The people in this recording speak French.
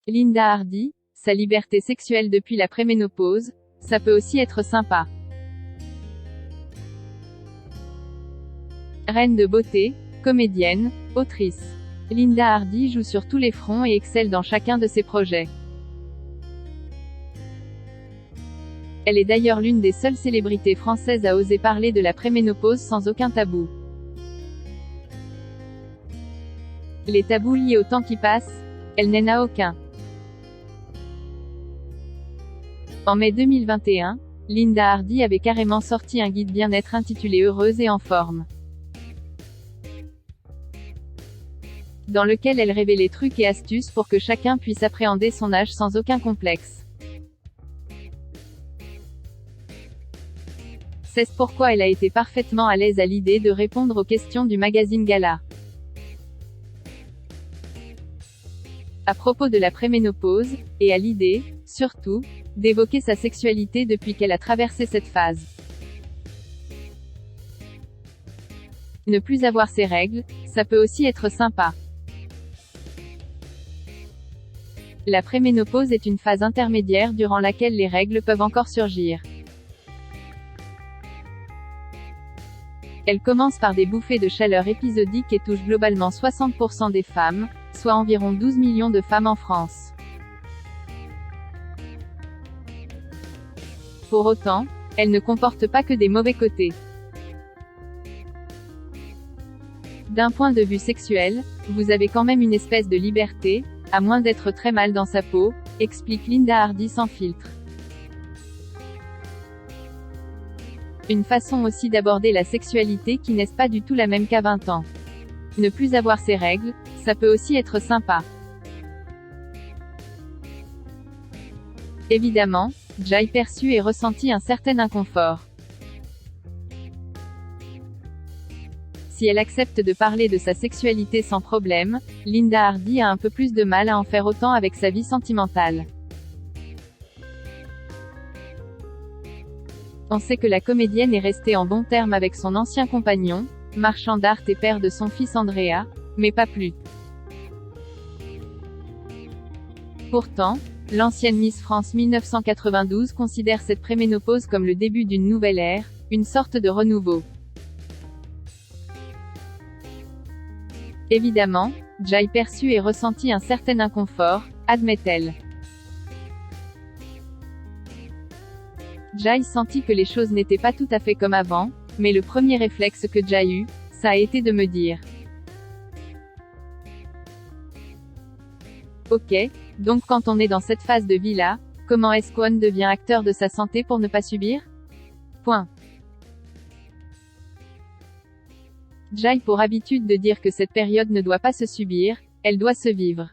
Linda Hardy, sa liberté sexuelle depuis la préménopause, ça peut aussi être sympa. Reine de beauté, comédienne, autrice. Linda Hardy joue sur tous les fronts et excelle dans chacun de ses projets. Elle est d'ailleurs l'une des seules célébrités françaises à oser parler de la préménopause sans aucun tabou. Les tabous liés au temps qui passe, elle n'en a aucun. En mai 2021, Linda Hardy avait carrément sorti un guide bien-être intitulé Heureuse et en forme, dans lequel elle révélait trucs et astuces pour que chacun puisse appréhender son âge sans aucun complexe. C'est pourquoi elle a été parfaitement à l'aise à l'idée de répondre aux questions du magazine Gala. À propos de la préménopause, et à l'idée, surtout, d'évoquer sa sexualité depuis qu'elle a traversé cette phase. Ne plus avoir ses règles, ça peut aussi être sympa. La préménopause est une phase intermédiaire durant laquelle les règles peuvent encore surgir. Elle commence par des bouffées de chaleur épisodiques et touche globalement 60% des femmes, soit environ 12 millions de femmes en France. Pour autant, elle ne comporte pas que des mauvais côtés. D'un point de vue sexuel, vous avez quand même une espèce de liberté, à moins d'être très mal dans sa peau, explique Linda Hardy sans filtre. Une façon aussi d'aborder la sexualité qui n'est pas du tout la même qu'à 20 ans. Ne plus avoir ses règles, ça peut aussi être sympa. Évidemment, Jai perçut et ressentit un certain inconfort. Si elle accepte de parler de sa sexualité sans problème, Linda Hardy a un peu plus de mal à en faire autant avec sa vie sentimentale. On sait que la comédienne est restée en bons termes avec son ancien compagnon, marchand d'art et père de son fils Andrea, mais pas plus. Pourtant, l'ancienne Miss France 1992 considère cette préménopause comme le début d'une nouvelle ère, une sorte de renouveau. Évidemment, Jai perçut et ressentit un certain inconfort, admet-elle. Jai sentit que les choses n'étaient pas tout à fait comme avant, mais le premier réflexe que Jai eut, ça a été de me dire. Ok, donc quand on est dans cette phase de vie-là, comment est-ce qu'on devient acteur de sa santé pour ne pas subir? Point. Jai pour habitude de dire que cette période ne doit pas se subir, elle doit se vivre.